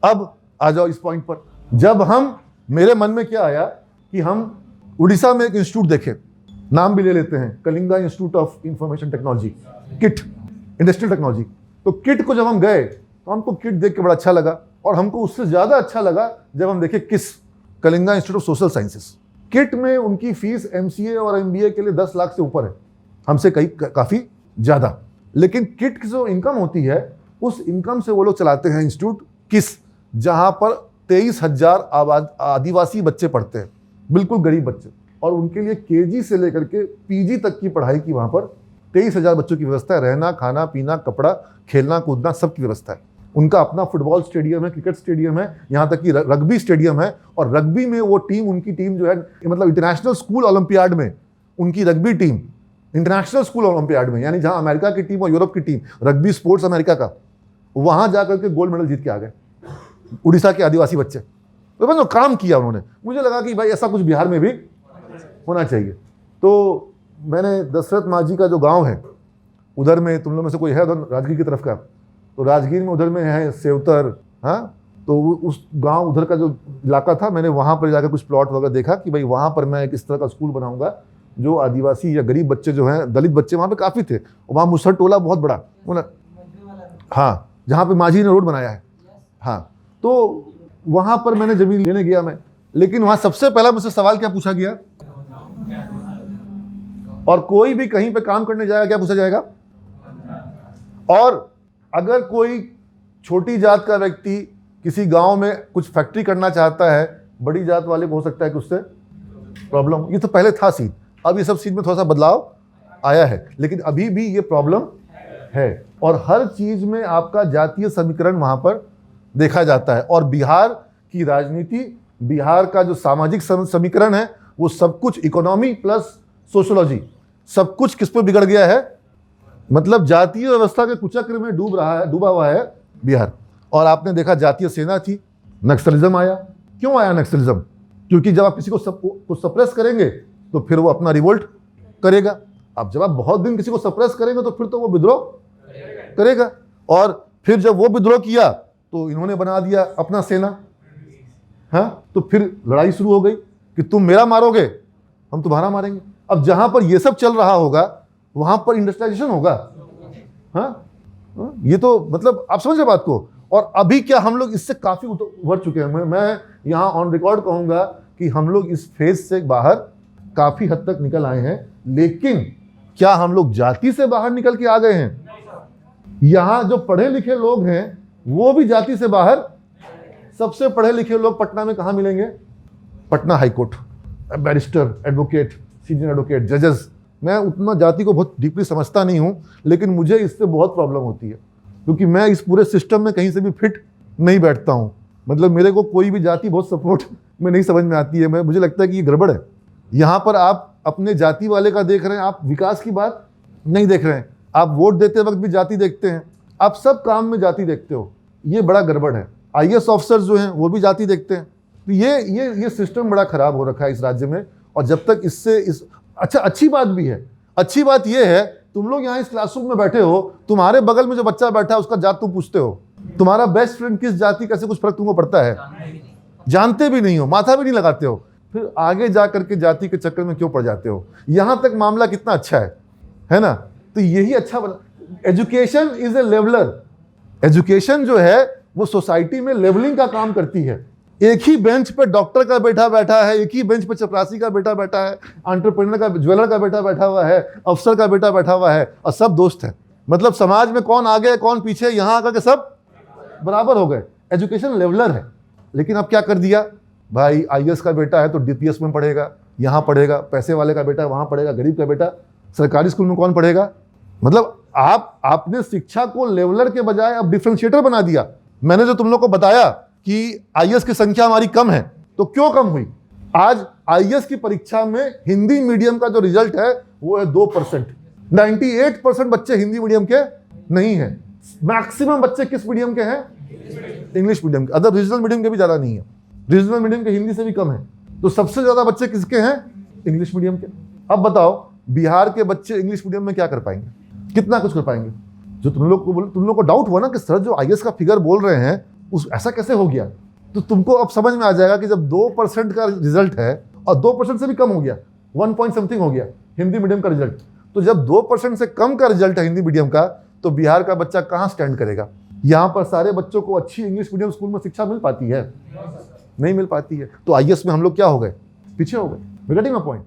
अब आ जाओ इस पॉइंट पर, जब हम, मेरे मन में क्या आया कि हम उड़ीसा में एक इंस्टीट्यूट देखें, नाम भी ले लेते हैं, Kalinga institute of information technology, kit, industrial technology. तो किट को जब हम गए तो हमको किट देख के बड़ा अच्छा लगा, और हमको उससे ज्यादा अच्छा लगा जब हम देखे किस, Kalinga institute of social sciences. Kit में उनकी फीस MCA और MBA के लिए 10 लाख से ऊपर है, हमसे काफी ज्यादा। लेकिन किट की जो इनकम होती है, उस इनकम से वो लोग चलाते हैं इंस्टीट्यूट किस, जहां पर 23,000 आदिवासी बच्चे पढ़ते हैं, बिल्कुल गरीब बच्चे, और उनके लिए KG से लेकर के PG तक की पढ़ाई की वहां पर 23,000 बच्चों की व्यवस्था है। रहना, खाना, पीना, कपड़ा, खेलना कूदना सब की व्यवस्था है। उनका अपना फुटबॉल स्टेडियम है, क्रिकेट स्टेडियम है, यहाँ तक कि रग्बी स्टेडियम है। और रग्बी में वो टीम, उनकी टीम जो है, मतलब इंटरनेशनल स्कूल ओलंपियाड में उनकी rugby team, international school olympiad में, यानी जहाँ अमेरिका की टीम और यूरोप की टीम, रग्बी स्पोर्ट्स अमेरिका का, वहां जाकर के गोल्ड मेडल जीत के आ गए उड़ीसा के आदिवासी बच्चे। तो जो काम किया उन्होंने, मुझे लगा कि भाई ऐसा कुछ बिहार में भी होना चाहिए। तो मैंने दशरथ माझी का जो गांव है, उधर में, तुम लोग में से कोई है उधर राजगीर की तरफ का, तो राजगीर में उधर में है सेवतर, हाँ, तो उस गांव उधर का जो इलाका था, मैंने वहां पर जाकर कुछ प्लॉट वगैरह देखा कि भाई वहां पर मैं इस तरह का स्कूल बनाऊंगा जो आदिवासी या गरीब बच्चे जो हैं, दलित बच्चे वहां पे काफी थे, वहां मुसहर टोला बहुत बड़ा, हाँ, जहाँ पे माझी ने रोड बनाया है, हाँ, तो वहां पर मैंने जमीन लेने गया मैं। लेकिन वहां सबसे पहला मुझसे सवाल क्या पूछा गया, और कोई भी कहीं पे काम करने जाएगा क्या पूछा जाएगा, और अगर कोई छोटी जात का व्यक्ति किसी गांव में कुछ फैक्ट्री करना चाहता है, बड़ी जात वाले को हो सकता है कि उससे प्रॉब्लम, ये तो पहले था सीन, अब ये सब सीन में थोड़ा सा बदलाव आया है, लेकिन अभी भी ये प्रॉब्लम है। और हर चीज में आपका जातीय समीकरण वहां पर देखा जाता है। और बिहार की राजनीति, बिहार का जो सामाजिक समीकरण है, वो सब कुछ इकोनॉमी प्लस सोशियोलॉजी, सब कुछ किस पर बिगड़ गया है, मतलब जातीय व्यवस्था के कुचक्र में डूबा हुआ है बिहार। और आपने देखा जातीय सेना थी, नक्सलिज्म आया। क्यों आया नक्सलिज्म? क्योंकि जब आप किसी को सप्रेस करेंगे तो फिर वो अपना रिवोल्ट करेगा। अब जब आप बहुत दिन किसी को सप्रेस करेंगे तो फिर तो वो विद्रोह करेगा। और फिर जब वो विद्रोह किया तो इन्होंने बना दिया अपना सेना, हाँ, तो फिर लड़ाई शुरू हो गई कि तुम मेरा मारोगे, हम तुम्हारा मारेंगे। अब जहां पर ये सब चल रहा होगा वहां पर इंडस्ट्रियलाइजेशन होगा, हाँ, ये तो मतलब आप समझ रहे बात को। और अभी क्या हम लोग इससे काफी उभर चुके हैं। मैं यहाँ ऑन रिकॉर्ड कहूंगा कि हम लोग इस फेज से बाहर काफी हद तक निकल आए हैं। लेकिन क्या हम लोग जाति से बाहर निकल के आ गए हैं? यहाँ जो पढ़े लिखे लोग हैं वो भी जाति से बाहर। सबसे पढ़े लिखे लोग पटना में कहाँ मिलेंगे? Patna high court, barrister, advocate, senior advocate, जजेस। मैं उतना जाति को बहुत डीपली समझता नहीं हूँ, लेकिन मुझे इससे बहुत प्रॉब्लम होती है क्योंकि मैं इस पूरे सिस्टम में कहीं से भी फिट नहीं बैठता हूँ। मतलब मेरे को कोई भी जाति बहुत सपोर्ट में नहीं समझ में आती है। मुझे लगता है कि ये गड़बड़ है। यहाँ पर आप अपने जाति वाले का देख रहे हैं, आप विकास की बात नहीं देख रहे हैं। आप वोट देते वक्त भी जाति देखते हैं, आप सब काम में जाति देखते हो, ये बड़ा गड़बड़ है। IAS ऑफिसर्स जो हैं वो भी जाति देखते हैं। तो ये सिस्टम बड़ा खराब हो रखा है इस राज्य में। और जब तक अच्छा, अच्छी बात भी है। अच्छी बात ये है, तुम लोग यहाँ इस क्लासरूम में बैठे हो, तुम्हारे बगल में जो बच्चा बैठा है उसका जात तुम पूछते हो। तुम्हारा बेस्ट फ्रेंड किस जाति का, से कुछ फर्क तुमको पड़ता है? जानते भी नहीं हो, माथा भी नहीं लगाते हो, फिर आगे जा करके जाति के चक्कर में क्यों पड़ जाते हो? यहाँ तक मामला कितना अच्छा है ना? तो यही अच्छा बना। Education is a leveller. Education जो है वो सोसाइटी में लेवलिंग का काम करती है। एक ही बेंच पे डॉक्टर का बेटा बैठा है, एक ही बेंच पे चपरासी का बेटा बैठा है, एंटरप्रेन्योर का, ज्वेलर का बेटा बैठा हुआ है, अफसर का बेटा बैठा हुआ है, और सब दोस्त हैं। मतलब समाज में कौन आगे कौन पीछे, यहाँ आकर के सब बराबर हो गए। एजुकेशन लेवलर है। लेकिन अब क्या कर दिया भाई, IAS का बेटा है तो DPS में पढ़ेगा, यहाँ पढ़ेगा, पैसे वाले का बेटा वहाँ पढ़ेगा, गरीब का बेटा सरकारी स्कूल में कौन पढ़ेगा? मतलब आपने शिक्षा को लेवलर के बजाय अब डिफरेंशिएटर बना दिया। मैंने जो तुम लोग को बताया कि IAS की संख्या हमारी कम है, तो क्यों कम हुई? आज IAS की परीक्षा में हिंदी मीडियम का जो रिजल्ट है वो है 2%। 98% बच्चे हिंदी मीडियम के नहीं हैं। मैक्सिमम बच्चे किस मीडियम के हैं? इंग्लिश मीडियम के। अदर रीजनल मीडियम के भी ज्यादा नहीं है, रीजनल मीडियम के हिंदी से भी कम है। तो सबसे ज्यादा बच्चे किसके हैं? इंग्लिश मीडियम के। अब बताओ बिहार के बच्चे इंग्लिश मीडियम में क्या कर पाएंगे? कितना कुछ कर पाएंगे? जो तुम लोग को डाउट हुआ ना कि सर जो IAS का फिगर बोल रहे हैं उस ऐसा कैसे हो गया? तो तुमको अब समझ में आ जाएगा कि जब 2% का रिजल्ट है और 2% से भी कम हो गया, 1 पॉइंट समथिंग हो गया हिंदी मीडियम का रिजल्ट, तो जब 2% से कम का रिजल्ट है हिंदी मीडियम का, तो बिहार का बच्चा कहाँ स्टैंड करेगा? यहाँ पर सारे बच्चों को अच्छी इंग्लिश मीडियम स्कूल में शिक्षा मिल पाती है? नहीं मिल पाती है। तो आईएएस में हम लोग क्या हो गए? पीछे हो गए। Getting my point?